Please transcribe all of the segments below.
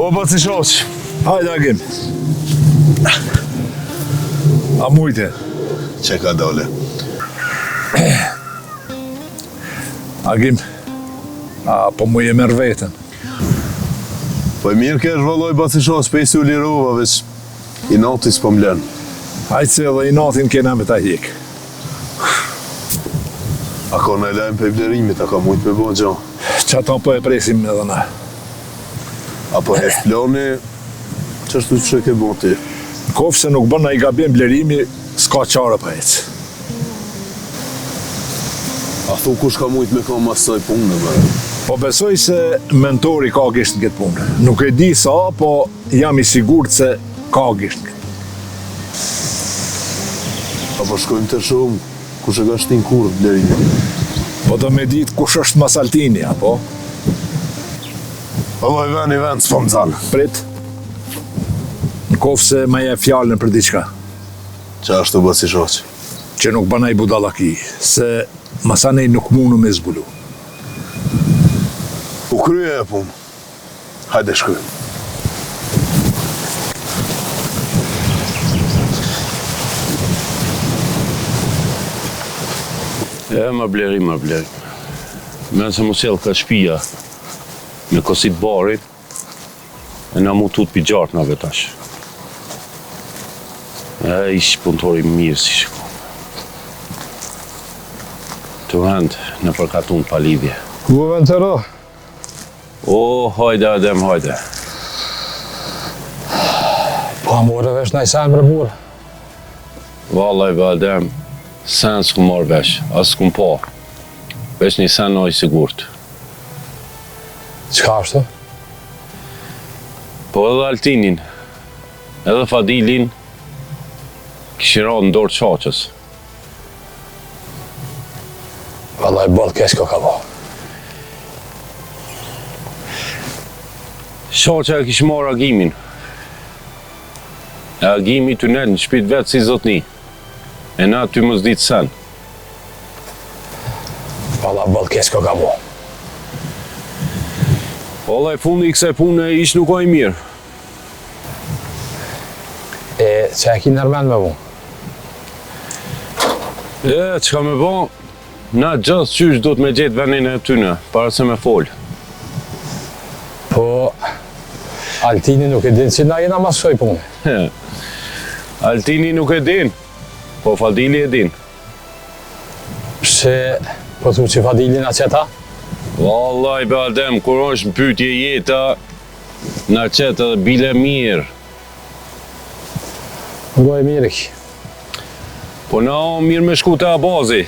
Po, pa si shoq. Hajde, Agim. A mujte? Që ka dole? Agim, po mu je merë vetën. Po e mirë kesh vëlloj pa si shoq, pe i si u lirova, veç i nati s'po m'len. Hajtë se edhe i natin kena me ta hjek. A ka në lajmë pe vlerimit, a ka mujt me bo gjo? Që ata po e presim edhe na. Apo hef plani, qështu që ke bo ti? Në kofë se nuk bën na i gabim vlerimi, s'ka qare pa ecë. A thu kush ka mujt me ka masaj punë, me? Po besoj se mentori ka gisht në këtë punë. Nuk e di sa, po jam i sigurt se ka gisht në këtë. Apo shkojmë të shumë, kush e ka shtin kur vlerimit? Po do me ditë kush është Masaltini, apo? Vëlloj vend, s'po m'zanë. Prit. Në kofë se ma je fjallën për diqka. Që ashtu ba si shoq? Që nuk banaj budallaki, se masanej nuk mundu me zbulu. U krye e punë. Hajde shkrymë. Ma blerim. Men se mos jellë ka shpia me kosit barit, e na mu tut pi gjartnave tash. Ish punëtori mirë si shko. Të vend në përkatun pa lidhje. Ku vend të ro? O, hajde Adem, hajde. Po, more vesh na i sen për burë. Vallaj be Adem, sen s'ku marrë vesh, as s'ku pa. Vesh një sen oj sigurt. Qka është? Po edhe Altinin, edhe Fadilin, kishin ra në dorë qaqës. Vallaj, ballë kesko ka po. Shaqja e kishë marrë Agimin. E Agimi të nel në shpit vetë si zotni. E na ty mos ditë sen. Vallaj, ballë kesko ka po. Vallaj, fundi i kësaj pune ish nuk o i mirë. E, që e ki nërmen me mu? Qka me bo, na gjithë qysh do të me gjetë vendin e tyne, para se me folë. Po, Altini nuk e din që na jena mas kësoj punë. Altini nuk e din, po Fadili e din. Pse, po tu që Fadilin a qeta? Vallaj, be Adem, kur është në pytje jeta, na qetë edhe bile mirë. Do e mirë ki. Po na o mirë me shku të Abazi,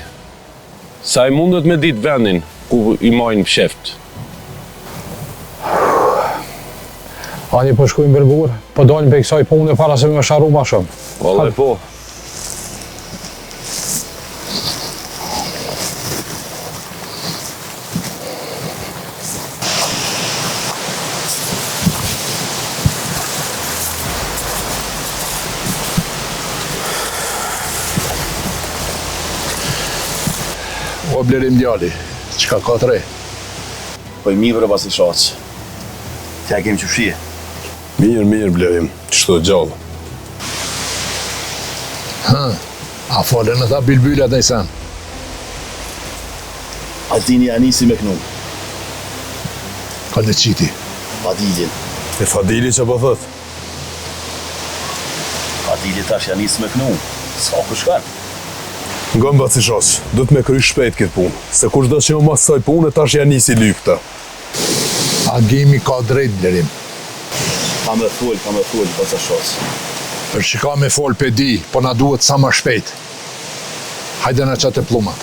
sa i mundet me ditë vendin ku i majnë psheft. Ani po shkujnë bërburë, po dojnë për kësaj punë para se me sharu ma shumë. Vallaj, po. O blerim djali, qka ka të re? Po i mirë pas i shoq. Tja kemi qëshie. Mirë, blerim, qështu gjallë. A falen e ta bilbylat e i sen. Altini ja nisi me knu. Ka le qiti. Fadilin. E Fadili që po thët? Fadili tash ja nisi me knu. Ska ku shkan. Ngëm ba si shoq, du të me kry shpejt këtë punë, se kush do që jo mas saj punë, tash ja nisi lypta. Agimi ka drejt blerim. Ka me thull, pas e shoq. Për që ka me fol për di, po na duhet sa ma shpejt. Hajde na qatë e plumat.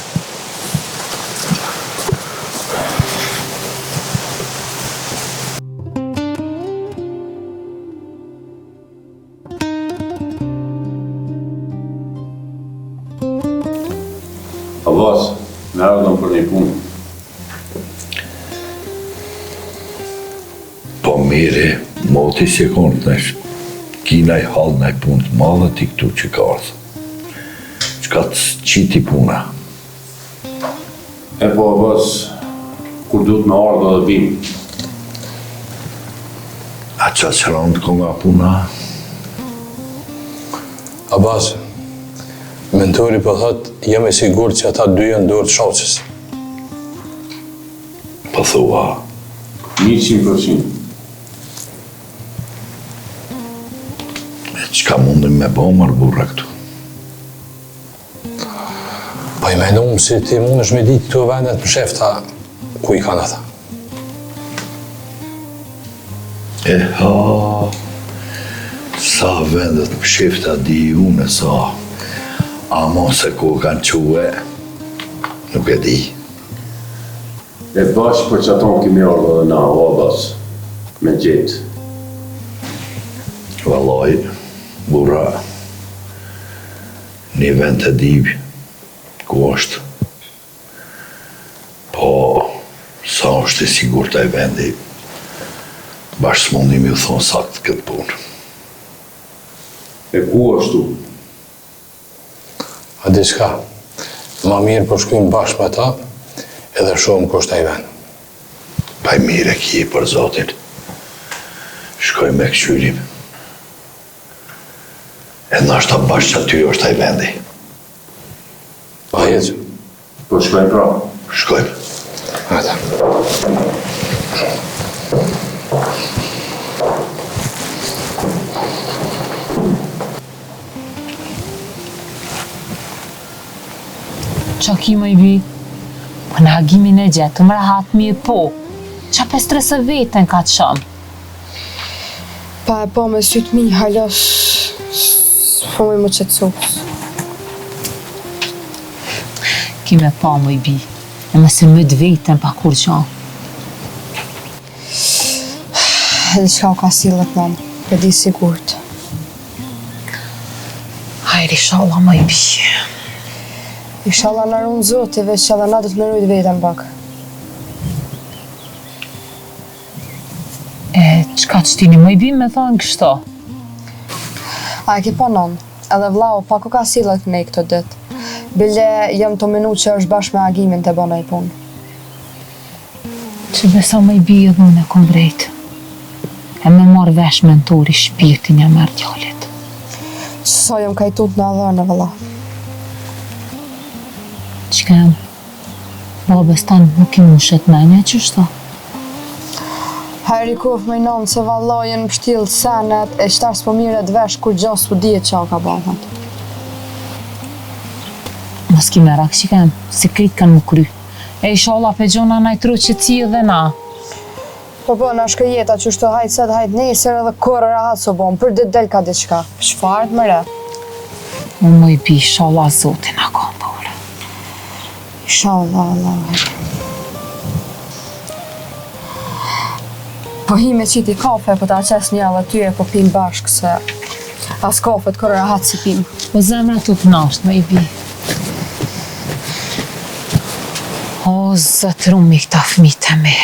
Abbas, në ardhëm për një punë. Po mire, moti si konë të nesh, kina i halë në i punë të madhe ti këtu që ka ardhë. Qka të qiti puna? E po Abbas, kur du të me ardhë dhe bim. A qa që rëndë ko nga puna? Abbas, mentori po thot, jam i sigurt që ata dy janë dorë të shoqës. Po thua, 100%. qka mundim me bo mërë burra këtu? Po i mendojmë si ti mund është me ditë këtu vendet më shefta ku i kanë ata. Sa vendet më shifta di unë sa, ama se ku kanë quë, nuk e di. E bashkë për që ato kemi ardhë dhe na, o Abbas, me gjetë. Valoj, burra, një vend të dibë, ku është. Po, sa është i sigur të e vendi, bashkë s'mundim ju thonë sakt këtë punë. E ku është tu? A di shka, ma mirë po shkujmë bashkë me ta, edhe shumë ku është ai vend. Pa i mire ki për Zotin, shkoj me këqyrim. E nashta bashkë që aty është ai vendi. Pa jetë, Po shkojnë pra. Shkojmë. ata. Qa ki më i bi? Po në hagimin e gjetë, më rahat mi e po. Qa pe stresë vetën ka të shumë? Pa e po me sytë mi, halos, po me më qëtësokës. Ki me pa më i bi, e mëse më të vetën pa kur qa. Edhe qka o ka sillet mamë, e di sigurt. Hajri shala më i bi. Inshallah në runë Zoti, veç që edhe na do të mërujt vetën pak. E qka që tini më i bi me thonë kështo? A e ki pa nën, edhe vlau pak o ka sillet me këto ditë. Bile jam të minu që është bashkë me agimin të bëna i punë. Që besa më i bi edhe unë e kom vrejtë. E me marrë vesh mentori shpirtin ja merë djallit. Sa jam kajtut në adhërë vëlla. Qkem, babes tanë nuk i mushet menja qështo? Hajri kof me nëmë se vallajën më shtilë senet e qëtar s'po mire të vesh kur gjas s'po dihet qa ka bëhat. Mos ki merak qkem, se krit kanë më kry. E inshallah pe gjona najtru që ci edhe na. Po në shkë jeta që shto hajtë set hajtë nesër edhe kërë rahat so bon, për dit del ka diçka. Shfarët më re. Unë më i bi, inshallah Zotin a kom bërë. Inshallah, Allah. Po hi me qiti kafe, po ta qes një edhe ty e po pim bashkë se as kafe të kërë rahat si pim. Po zemra të të nasht më i bi. O, zëtërumi këta fmit e me.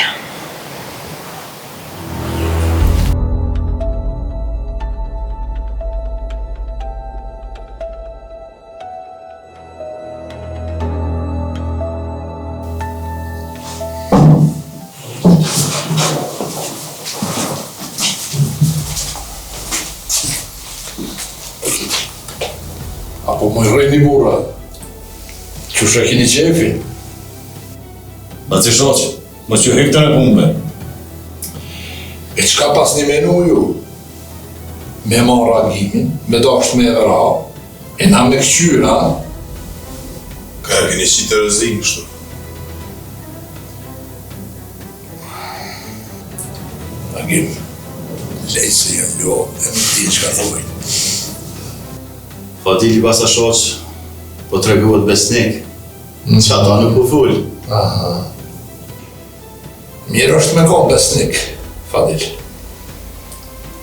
Apo më rrejni burra, qësh e kini qefin? Baci shoqë, mos ju hektar e punëve. E qka pas një menu ju? Me marrë agimin, me dasht me vera, e na me këqyra. Ka e keni si të rëzim kështu. Agim, lejtë se jam jo, e më ti qka thoi. Fatili basa shoqë, po të reguat besnik, që ata nuk po full. Aha. Mirë është me kon besnik, Fadil.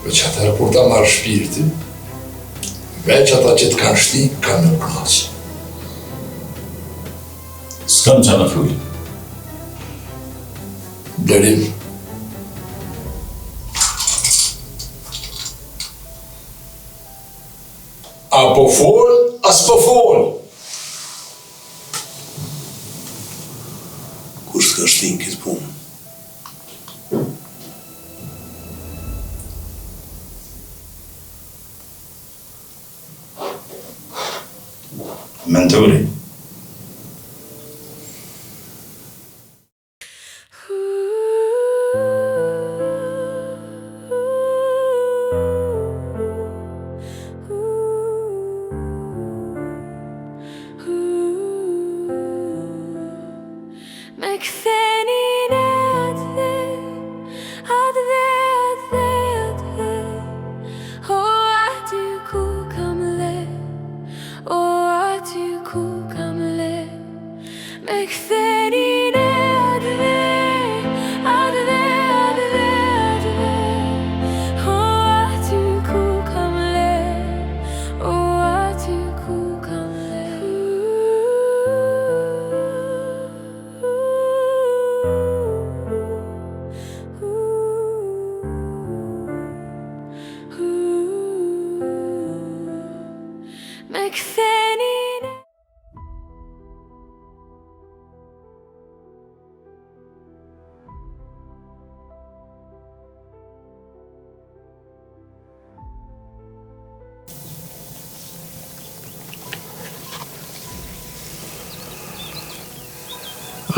Veç atërë kur ta marrë shpirti, veç ata që të kanë shti, kanë në knasë. S'kam qa në full. Blerim. Apo fol, as po fol. Kur s'ka shtin këtë punë? Mentori.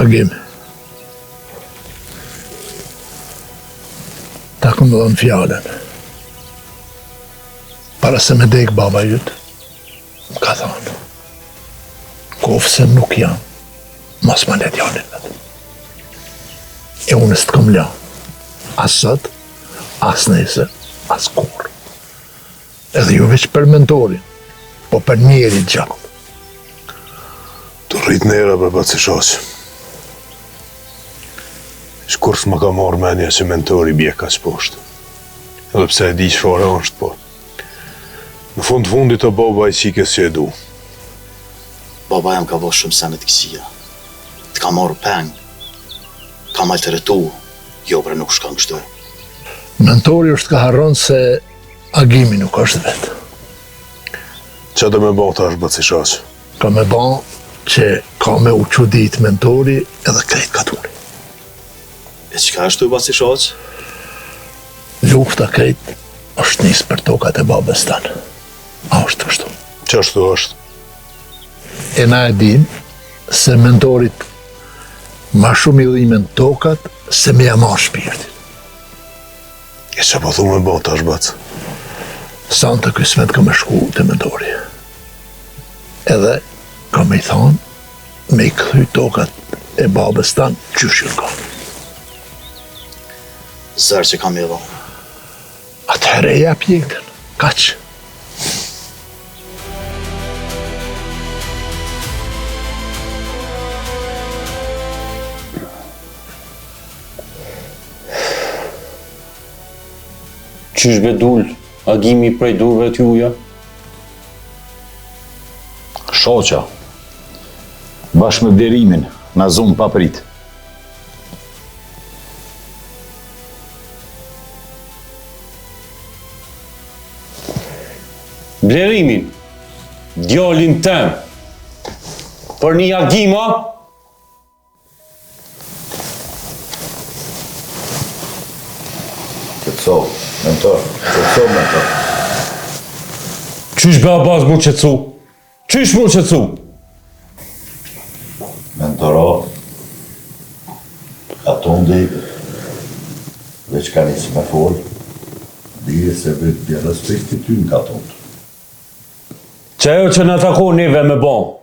Agim. Ta këmë dhënë fjallën. Para se me dek baba jytë, më ka thonë. Kofë se nuk jam, mos më le djallin vetë. E unë së të këmë la. As sot, as nese, as kur. Edhe ju veç për mentorin, po për njeri gjallë. Të rrit nera për baci shosë. Shkur s'ma ka marrë menja që mentori bje ka poshtë. Edhe pse e di çfarë është, po. Në fundit o baba i qikës që e du. Baba jam ka vësh shumë senet kësia. Të ka marrë peng. Ka maltretu. Jo, bre, nuk shkan kështu. Mentori është ka harron se Agimi nuk është vetë. Që do me bo tash baci shosë? Ka me ba që ka me u qudit mentori edhe krejt katuni. E qka është të baci shosë? Lufta krejt është nisë për tokat e babës tanë. A është kështu? Qështu është? E na e dim se mentorit ma shumë i dhimen tokat se me jama shpirtin. E që po thu me bo tash bac? Sa në të kësmet ka me shku të mentori. Edhe ka me i thonë me i këthy tokat e babës tanë qyshën ka. Zërë që kam i dhonë. Atëherë e jap jetën, kaq. Qysh bedul Agimi prej durve t'juja? Shoqa, bashkë me vlerimin, na zonë pa prit. Blerimin, djallin tem, për një Agima? Qëtëso, mentor. Qysh be abaz mu qëtësu? Qysh mu qëtësu? Mentoro, ato ndejve, veç ka njësë me folë, dhije se vetë bje respekti ty në ka tonë. Që ajo që në takon neve me bon,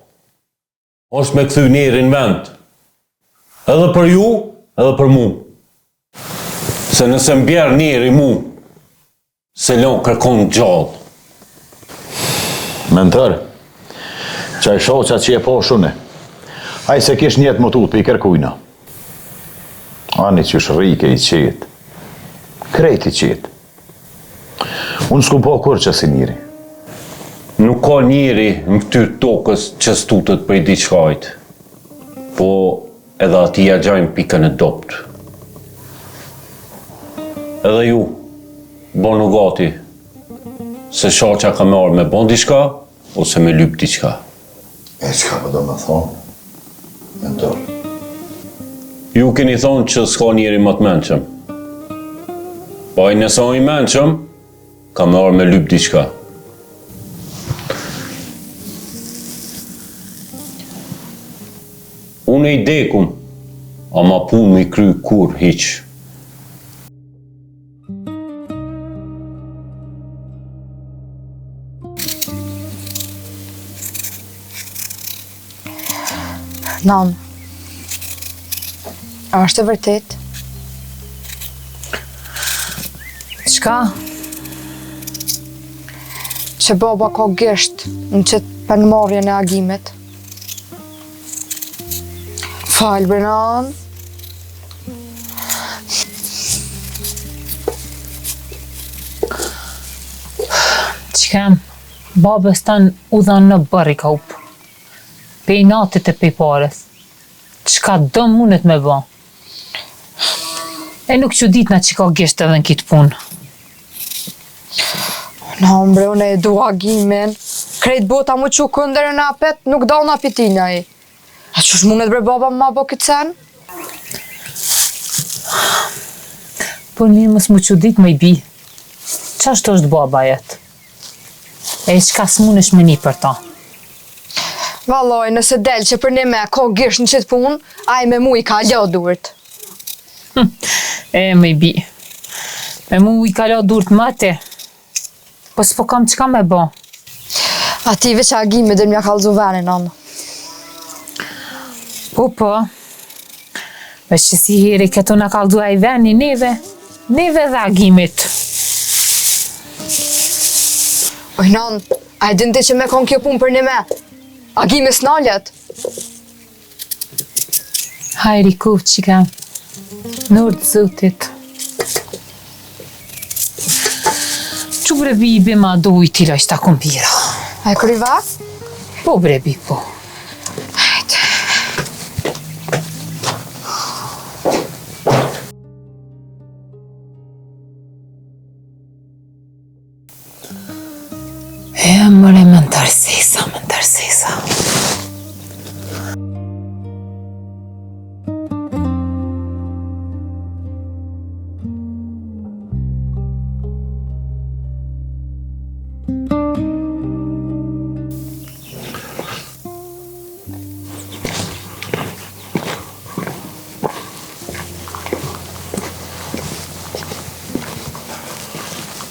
është me këthy njerin vend. Edhe për ju, edhe për mu. Se nëse mbjerë njeri mu, se lon kërkon gjallë. Mentor, qaj shoqa që je po shune, aj se kish njetë më tutë për i kërkujna. Ani që shrike i qetë, krejt i qetë. Unë s'ku po kur që si njeri. Nuk ka njeri në këtyr tokës që stutët për i diçkajt, po edhe ati ja gjajnë pikën e dopt. Edhe ju, bonu gati, se shoqa ka marrë me bon diçka, ose me lyp diçka. E qka për do me thonë, mentor? Ju keni thonë që s'ka njeri më të menqëm. Po ai nësa i menqëm, ka marrë me lyp diçka. Unë i dekum, ama punë mi kry kur hiq. Nan, a është e vërtet? Qka? Që baba ka gisht në qëtë penmarrjen e agimit. Falë, Brenan. Qkem, babës tanë u dhanë në bërë i ka upë. Pej natit e pej pares. Qka do mundet me ba? E nuk që ditna që ka gisht edhe në kitë punë. Në bre, unë e du agimin. Krejt bota mu që këndër në apet, nuk dal në apitina i. A qësh mundet bre baba ma bo këtë sen? Po mirë mës mu që ditë me i bi. Qashtë është baba jetë? E qka s'munesh me një për ta? Valoj, nëse del që për një me ka gisht në qëtë punë, a i me mu i ka lo duart. E me i bi. Me mu i ka lo duart mate. Po s'po kam qka me bo. Ative që agimi dhe m'ja kalzu venin, anë. Po. Veç që si heri këto në kalzu a i veni neve dhe agimit. Oj, nan, a i dinte që me kon kjo punë për një me? Agimi s'naljet? Hajri kuf qika. Në urtë zotit. Që brebi i bima do i tila ishta kumpira. A e kryva? Po brebi, po. Hajtë. Mëre më ndërsesa.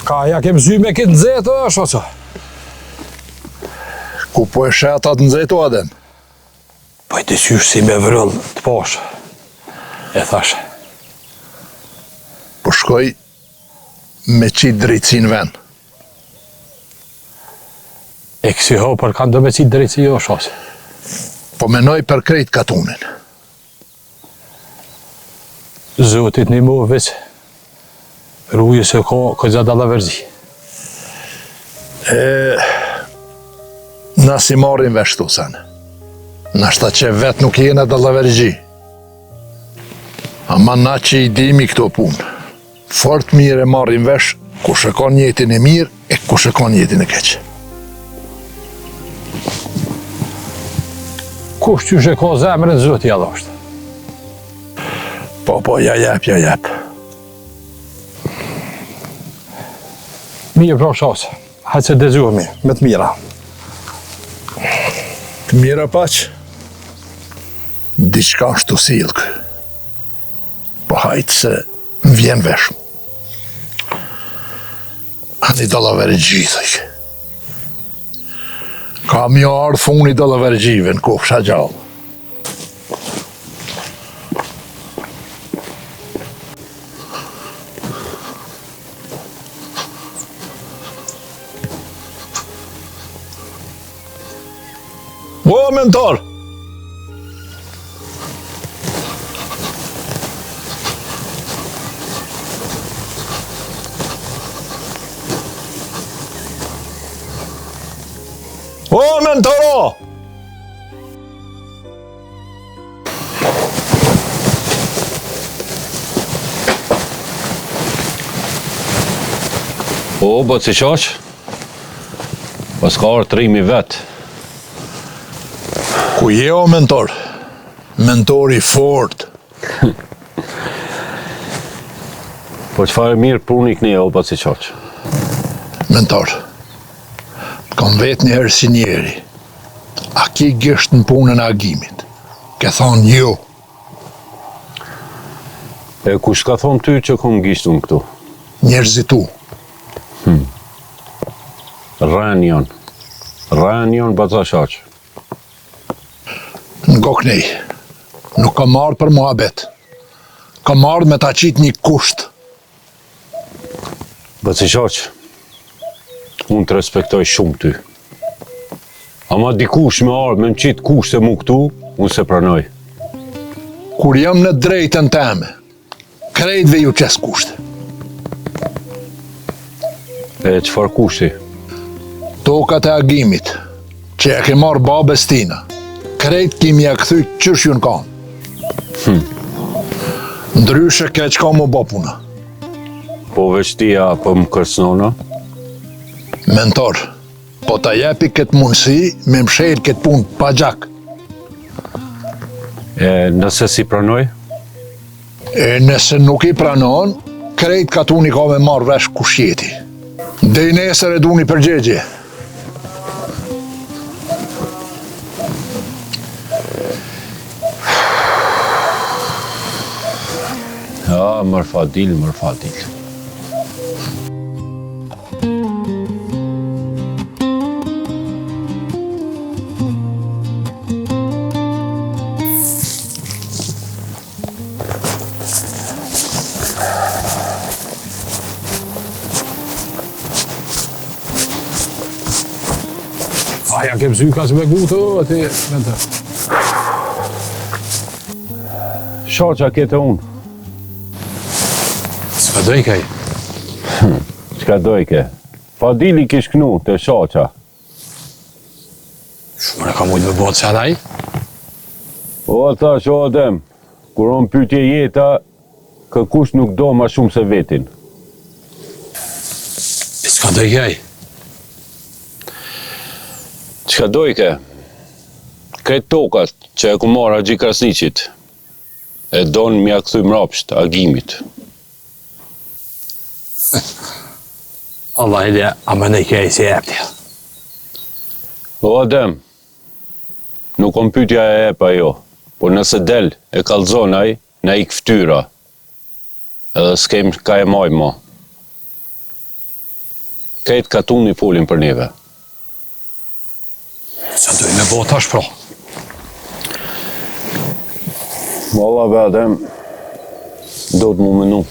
Ka ja kem zy me këtë nxetë, shoqo. Ku po e shet atë nxeto adem? Po i të qysh si me vrëll të posh. E thash. Po shkoj me qitë drejtësin ven. E kësi ho për kanë do me qitë drejtësi jo, shoqe. Po menoj për krejt katunin. Zotit një mu veç rruje se ko gja dallavergji. Na si marrin vesh tu sen. Nashta që vet nuk jena dallavergji. Ama na që i dimi këto punë. Fort mirë e marrin vesh ku shëkon jetin e mirë e ku shëkon jetin e keq. Kush që shë ka zemrën zoti edhe është? Po, ja jep. Mirë pra shoqë, hajtë se dëgjohemi, me të mira. Të mira paq? Diçka është të silë kë. Po hajtë se më vjen vesh. Ani dallavergji, thëjke. Ka mjo ardhë funi dallavergjive në kofsha gjallë. O, mentor! O, mentoro! O, bëtë si qaq? Pas ka arë trimi vetë. Ku je o mentor? Mentori fort. Po qëfar mirë puni këni o bëtë si qaq? Mentor, të kam vetë një herë si njeri. A ki gisht në punën e agimit? Po, Po, ja jep. Po, qëfar mirë puni këni o bëtë si qaq? Mentor, të kam vetë një herë si njeri. A ki gisht në punën e agimit? Po, qëfar mirë puni këni o bëtë si qaq? Mentor, të kam vetë një herë si njeri. A ki gisht në punën e agimit? ke thonë ju. E kush ka thonë ty që kom gisht unë këtu? Njerëzitu. Ranion Batashaq. Në Goknej, nuk ka marrë për muhabet. Ka marrë me ta qit një kusht. Batashaq, unë të respektoj shumë ty. Ama dikush me ardhë me më qitë kushte mu këtu, unë se pranoj. Kur jam në drejtën teme, krejtve ju qes kushte. E qëfar kushti? Tokat e agimit, që e ke marrë babes tina, krejt kimi e këthy qësh ju në kanë. Ndryshe ke qka mu bo puna. Po veçtia për më kërcnona? Mentor, po ta jepi këtë mundësi me mshelë këtë punë pa gjak. E nëse si pranoj? E nëse nuk i pranon, krejt katuni ka me marrë vesh kush jeti. Dej nesër e duni përgjegje. Ja, mërfadil. Ja, ik heb zuurgas bij goed hoor. Shaqa kete unë. S'ka dojkaj. Qka dojke? Fadili kish knu të Shaqa. Shumë në ka mujtë me botë se adaj? O, thash, o Adem, kur on pytje jeta, kërkush nuk do ma shumë se vetin. S'ka dojkaj. Qka dojke? Kretë tokat që e ku marrë Haxhi Krasniqit, e donë mja këthy mrapsht agimit. Allah ile ama ne kej se jeptja. O Adem, nuk on pytja e epa jo, por nëse del e kalzon aj, na ik ftyra, edhe s'kem ka e maj ma. Kretë katuni folin për neve. Sa doj me bo tash pra? Valla be Adem, do të mu menu.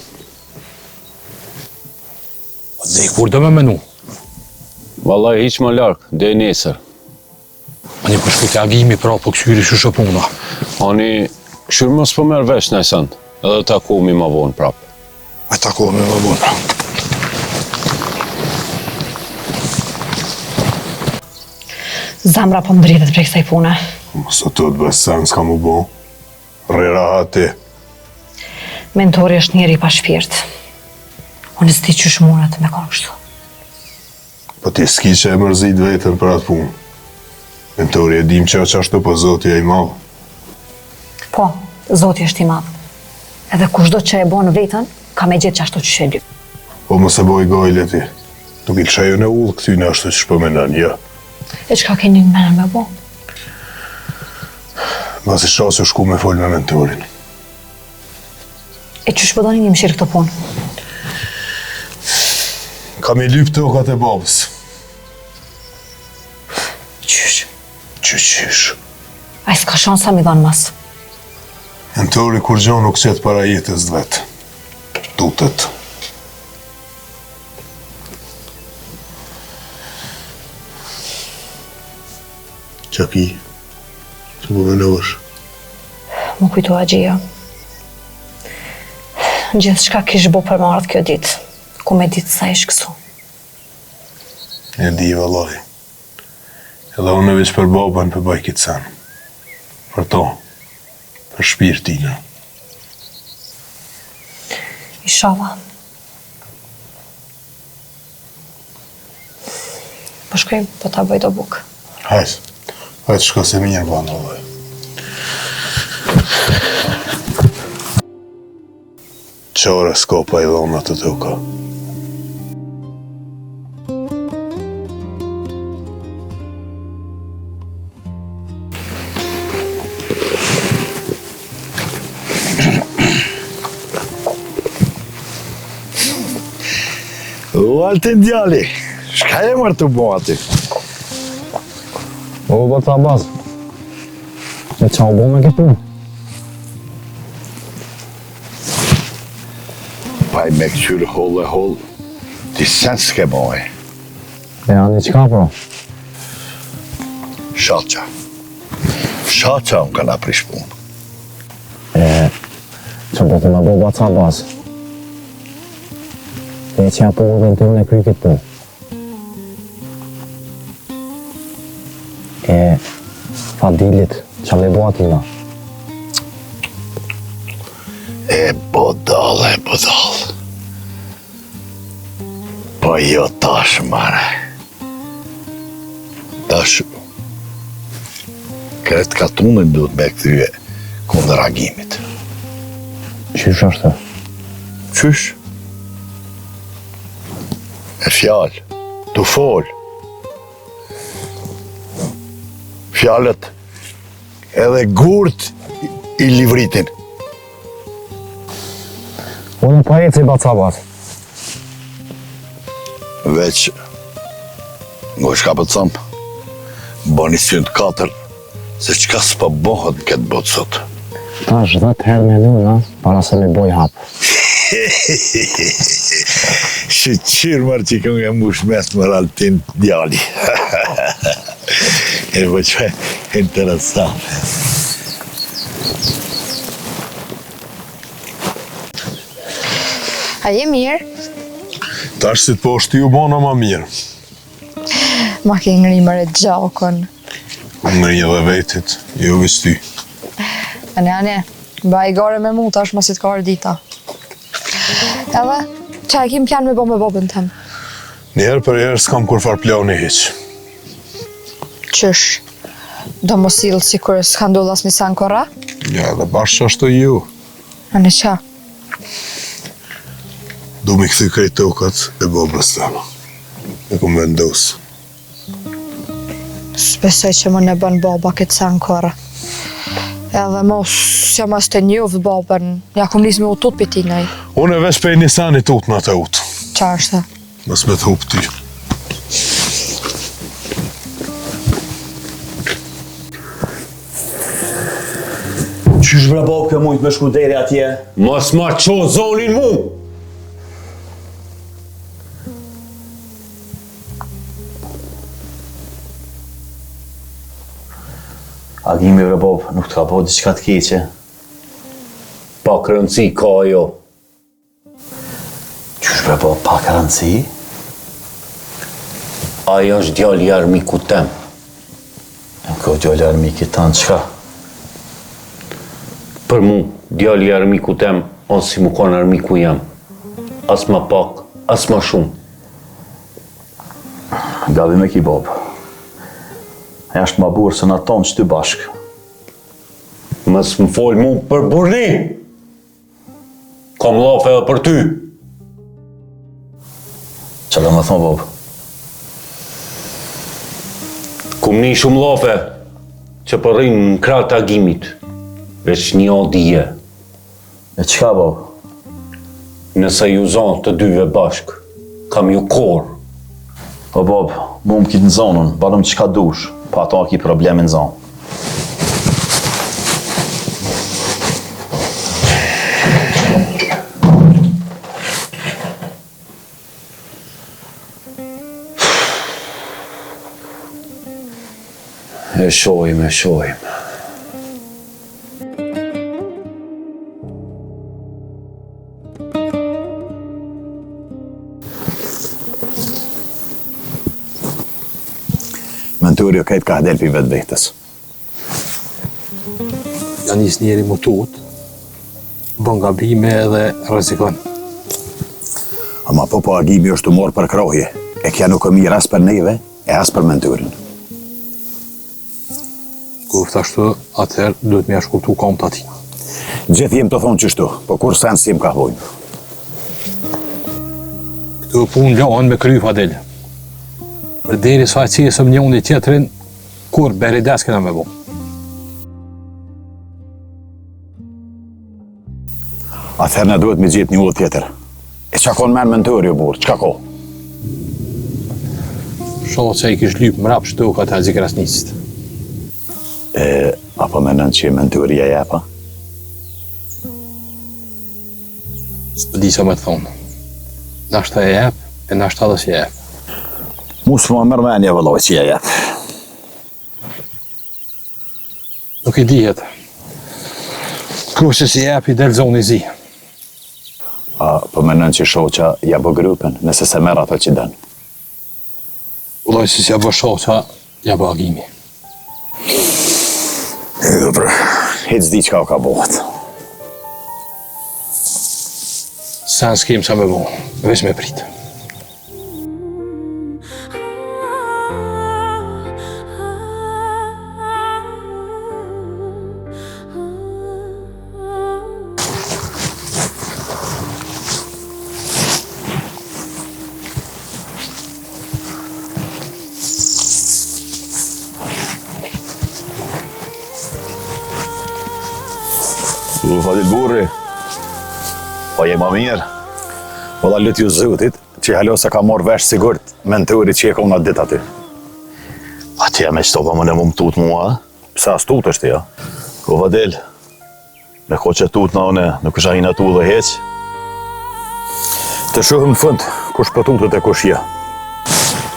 Dhe kur do me menu? Valla hiq më larkë, dhe nesër. Ani për shkut e agimi pra po kësyri shushë puna. Ani, këshur mos për merë vesh në sënd, edhe takohemi ma vonë prapë. A takohemi ma vonë prapë. Zamra po mdritet prej kësaj pune. Mos të të bëjë sen s'ka mu bo. Rrera hati. Mentori është njeri pa shpirt. Unë s'ti qysh munat me konë kështu. Po ti s'ki që e mërzit vetën për atë punë. Mentori e dim që ashtu po Zoti e i madhë. Po, Zoti është i madhë. Edhe kushdo që e bonë vetën, ka me gjithë që ashtu që shedi. Po mos e boj gojle ti. Nuk i kësha ju në ullë këty në ashtu që shpëmenan, ja. E qka keni në menën me bo? Mas i shasë u shku me folë me mentorin. E që shpëdoni një mëshirë këtë punë? Kam i lypë tokat e babës. Qysh? Qysh? A i s'ka shansa mi dhanë mas. Mentori kur gjo nuk qëtë para jetës dhe vetë. Tutet. Qa ki? Që më menosh? Më kujtu Haxhia. Gjithë shka kish bo për marrët kjo ditë, ku me ditë sa ish kësu. E di, vallaj. Edhe unë veç për babën për baj këtë sen. Për to. Për shpirtina. Inshallah. Po shkoj, po ta bëj do bukë. Hajtë. Hajtë shko se mirë banë, vallaj. Qore s'kopa i dhona të toka. O, Altin djali, shka e mërë të bo aty? O, bërë ta bazë. E qa u bo me këtë punë? Paj me këqyrë hollë e hollë, ti sen s'ke boj. E ani qka pro? Shaqa. Shaqa unë ka na prish punë. Që po të me bo bërë ta bazë? E që apo u dhe në të në kry këtë punë? Fadilit, që me bo atina? E bodal. Po jo tash, mare. Tash, kretë katunën duhet me këthyje kundër agimit. Qysh është? Qysh? E fjallë, të folë. Fjallët edhe gurt i livritin. Unë pa e të i bacabat. Veç, ngo shka për të thamë, bani synë të katër, se qka s'pa bohët në këtë botë sot. Ta është 10 herë me luna, para se me boj hapë. Shqyrë mërë që kënë nga mush mes më Altin djali. E po që e interesant. A je mirë? Tash si të po është ju bona ma mirë. Ma ke ngrimër e gjakon. Ngri edhe vetit, jo vis ty. Ane, ba i gare me mu tash masit ka dita. Edhe, që e kim plan me bo me bobën tëm? Njerë për herë s'kam kur far plani hiq. Qysh? Do mos silë si kur s'ka ndodh as një sen kora? Ja, dhe bashkë ashtë ju. Ane qa? Du mi këthy krejt tokat e bobës tëmë. E kom vendosë. S'besoj që më ne bën baba këtë sen kora. Edhe mos jam as të njovë babën, ja kom lis me utut për ti nej. Unë e vesh pej një sanit ut në të ut. Qa është? Mës me të hup ty. Qysh bre bob kjo mujt me shku deri atje? Mos ma qo zonin mu! Agimi bre bob, nuk të ka po diçka të keqe. Pak rëndësi ka ajo. Qysh bre bob, pak rëndësi? Ajo është djali i armiku tem. E ko djali armikit tanë qka? Për mu, djali i armiku tem, ose si mu kanë armiku jam. As ma pak, as ma shumë. Gabi me ki bob. E është ma burë se në tonë që ty bashkë. Mës më folë mu për burni! Kam lafe edhe për ty. Qa ka më thonë, bob? Kum një shumë lafe që përrin në kratë të agimit. Veç një odije. E qka, bob? Nëse ju zonë të dyve bashkë, kam ju korë. O, bob, mu më kitë në zonën, barëm qka dush, pa ato ki problemi në zonë. E shojmë. Mentori o kajtë ka del për vetë vetës. Ja njës njeri më tut, bën gabime edhe rrezikon. Ama po agimi është të morë për krohje. E kja nuk e mirë as për neve, e as për mentorin. Kur ashtu, atëherë duhet me shkultu kom të atina. Gjithë jem të thonë qështu, po kur sen si jem ka hojnë. Këtu punë lanë me kry Fadel. Për deri sa e cisëm një unë i tjetërin, kur beri des këna me bo. Atëherë në duhet me gjithë një udhë tjetër. E qa konë menë mentori o burë, qka ko? Shoqa I kish lyp mrap shtokat e Zikrasnicit. Apo menon që mentoria japa? S'po di sa më të thonë. Nashta e jep, e nashta dhe si jep. Mus më mërmenja vëlloj që jep. Nuk I dihet. Kushe si jep I del zoni zi. Po menon që shoqa ja bë grupin, nëse se merr ato që dën. Vëlloj si ja bë shoqa, ja bë agimi. Hec di qka ka bëhet. Sa s'kem sa me bo, veç me prit. Fadil burri, po je ma mirë. Valla lut ju zotit, që halo se ka marrë vesh sigurt mentori që e ka unë atë dit aty. Atje me qëto pa më në më tut mua, Pse as tut është ja? Ko Fadil, me ko që tut në une, nuk është ahina tu dhe heq. Të shohëm në fund, kush për tutët e kush ja.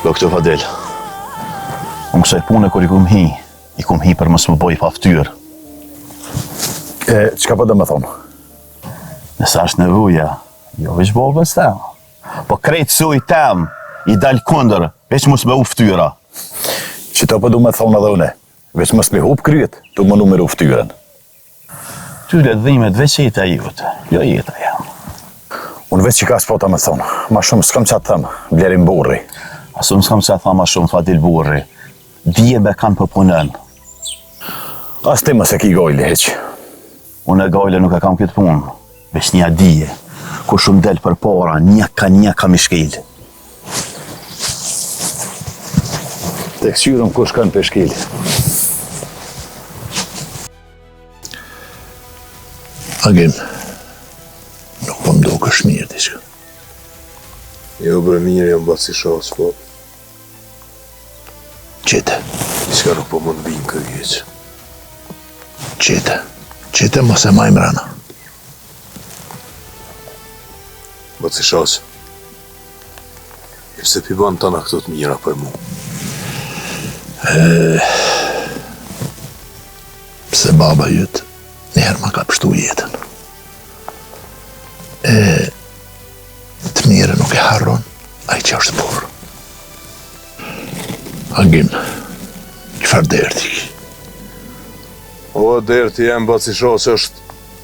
Do këtë Fadil, unë kësaj pune kur I kum hi për mësë më boj pa ftyrë. Qka po do me thonë? Nësa është nevoja, jo veç babës tem. Po krejtë suj tem, I dalë kunder, veç mos me u ftyra. Qëto po do me thonë edhe une, veç mos me hup kryet, tu më numeru ftyrën. Tyre dhimet veç jeta jote, jo jeta jam. Unë veç që ka s'pota me thonë, ma shumë s'kam qatë thëmë, blerim burri. Asu s'kam qatë thëmë ma shumë Fadil burri, dije be kanë për punën. As ti mëse ki gojli heq. Unë e gajle nuk e kam këtë punë, veç një dije, ku shumë del për para, një ka mishkil. Te këqyrëm ku shkën për shkil. Agim, nuk po mdo kësh mirë t'i shka. Jo bre mirë jam basi shas, po. Qete. Diska nuk po më nëbim kërjeq. Qete mos e maj mrana. Basi shas. Pse pi ban tana këto të mira për mu? Pse baba jytë njerë ma ka pështu jetën. Të mire nuk e harron, a I që është burë. Agim, qëfar derti ki? O, derti jem basi shas është,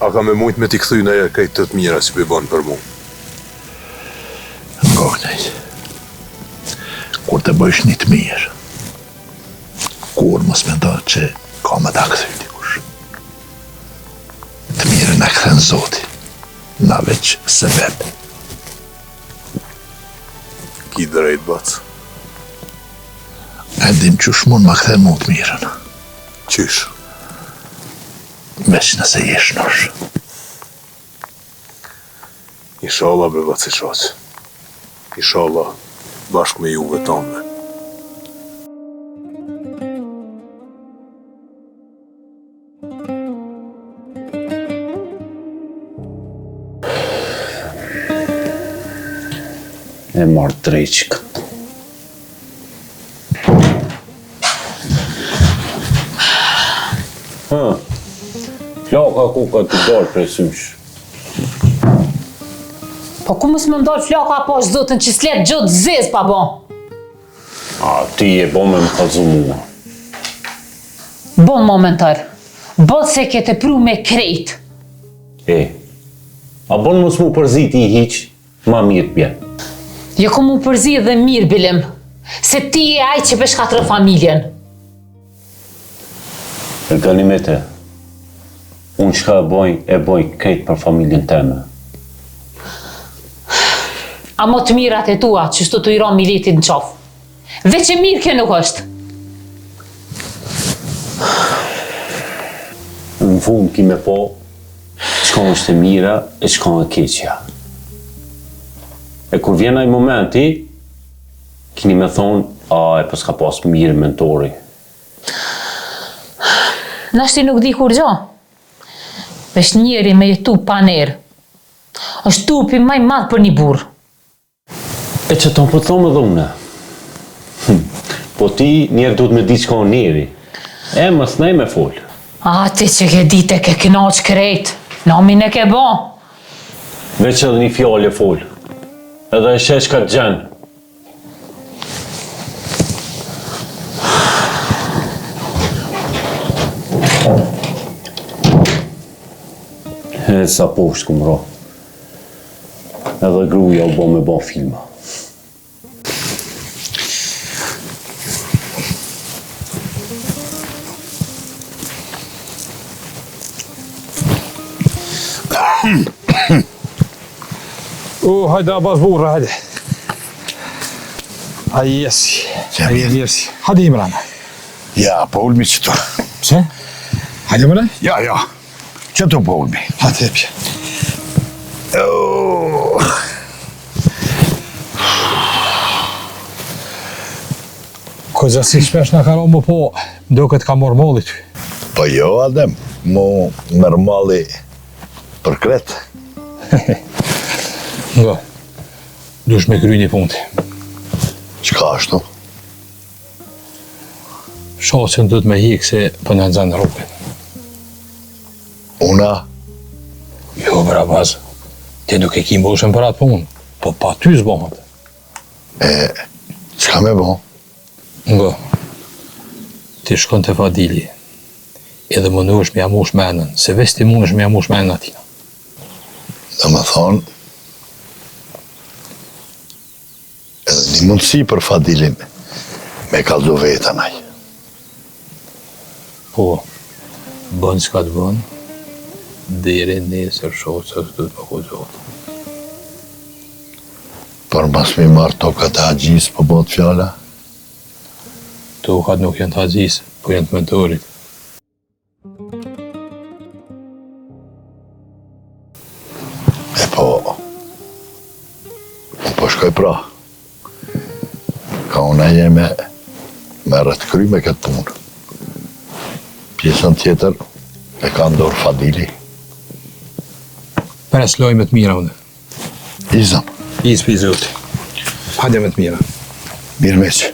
a ka me mujt me t'i këthy në erë kajtë të mira si pi ban për mu. Ngoknejt, kur të bëjsh një të mirë, kur mos me do që ka me ta këthy dikush. Të mirë në këthen Zoti, na veç sebeb. Ki drejt, bac. E dim qësh mund ma këthen mu të mirën. Qysh? Veç nëse jesh nosh. Inshallah bre basi shas. Inshallah, bashkë me juve tonë. E marrë drejqë këtë. Flaka ku ka të dalë prej sysh. Po ku mos më ndalë flaka apo është zotën që s'let gjotë zez pa bo? A ti e bo me më kalzu mua. Bon momentar, bot se ke të pru me krejt. A bon mos mu përziti I hiq, ma mirë pje. Jo ku mu përzi dhe mirë bilim, se ti e aj që beshkatrë familjen. E galimete, unë qka e boj krejt për familjen teme. A mo të mirat e tua që shtu të i ron militit në qofë. Veç e mirë kjo nuk është. Në fund kime po, qka është e mira e qka e keqja. E kur vjen ai momenti, kini me thonë E pas ka pas mirë mentori. Nashti nuk di kur gjo. Vesh njeri me jetu pa nerë. Është tupi maj madh për një burr. E që tonë po thomë edhe une. Po ti njerë duhet me di që ka njeri. Mës nej me folë. Ti që ke dite ke knaq krejt. Namin e ke bo. Veç edhe një fjallë e folë. Edhe e shesh ka të gjenë. Sa poshtë këmë ro. Edhe gruja u bo me bo filma. Hajde Abbas burra, hajde. Aj jesi. Jesi. Hajde Imran. Ja, po ulmi që tu. Pse? Hajde mëre? Ja. Që tu po ulmi? Hajde epje. Ko gjasi shpesh në karo më po, do këtë ka morë mollit. Po jo, Adem, mu mërë molli për kretë. Nga, dush me kry një punti. Qka ashtu? Shosën du të me hikë se për në nëzënë rrugën. Una? Jo, bra bazë. Ti nuk e ki mbushën për atë punë, po pa ty zbohët. Qka me bo? Nga, ti shkon të Fadili, edhe më nush me jamush menën, se ves ti mund është me jamush menën atina. Dhe më thonë, edhe një mundësi për Fadilin me kaldu vetën aj. Po, bën s'ka të bën, deri nesër shoqës du të më kuzohet. Por mas mi marrë tokat e hagjis për bot fjalla? Tokat nuk janë të hagjis, po janë të mentorit. Po shkoj pra. Ka una jeme me rëtë kry me këtë punë. Pjesën tjetër e ka ndorë Fadili. Pres loj me të mira une. Izam. Izë për zoti. Hajde me të mira. Mirë meqë.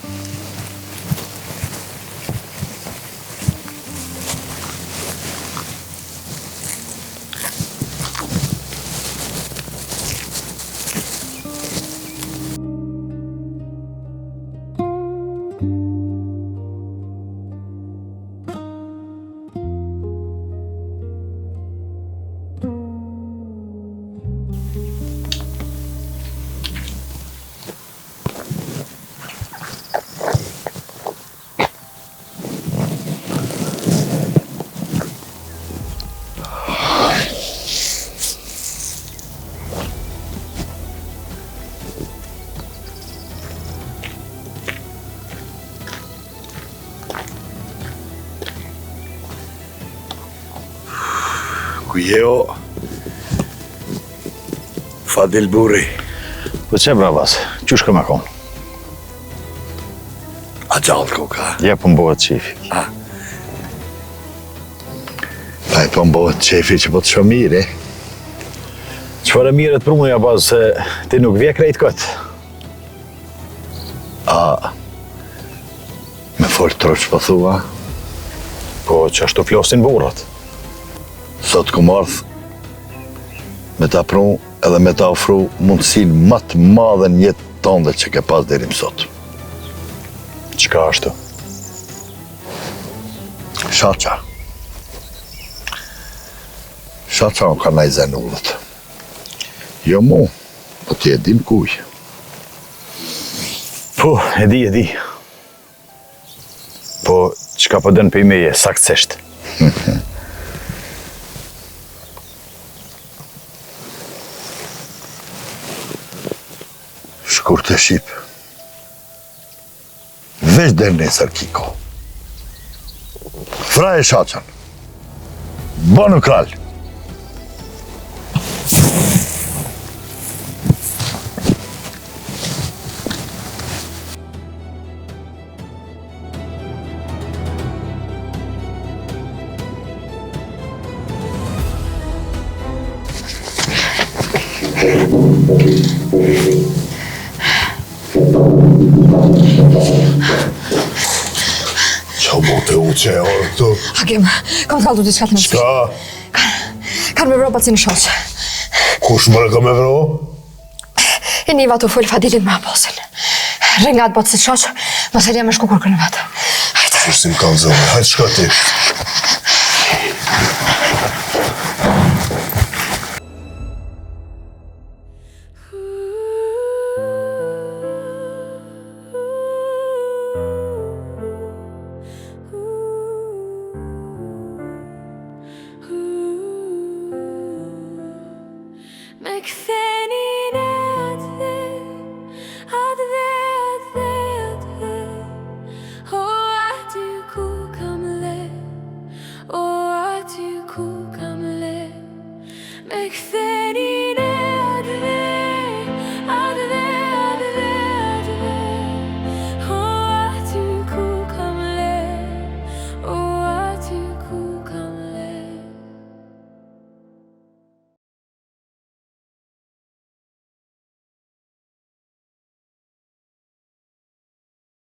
Ku je o? Fadil burri. Po që bravas, qysh ka me konë? A gjallë ko ka? Ja po mbohet qefi. Pa e po mbohet qefi që po të shumë mirë, Qëfar e mirët për muja bazë se ti nuk vje krejt këtë? Me folë troq po thua? Po që ashtu flosin burrat. Sot ku ardhë me ta pru edhe me ta ofru mundësin më të madhe në jetë tënde që ke pas deri mësot. Qka ashtu? Shaqa. Shaqa më ka najzen ullët. Jo mu, po ti e din kuj. Po, e di. Po, qka po dënë për i meje, saktësisht? Shkur të shqip. Veç dhe nesër kiko. Fra e shaqan. Bonu kralj. Qa bote u që e orë këtu? Hakim, kam të kaldu diçka të nësi. Qka? Kanë me vro paci në shoqë. Kush më ka me vro? E niva të full Fadilin me aposin. Ringat paci të shoqë, mos e lje me shku kur kërën vetë. Qështë si më kanë zove, hajtë shka ti. Me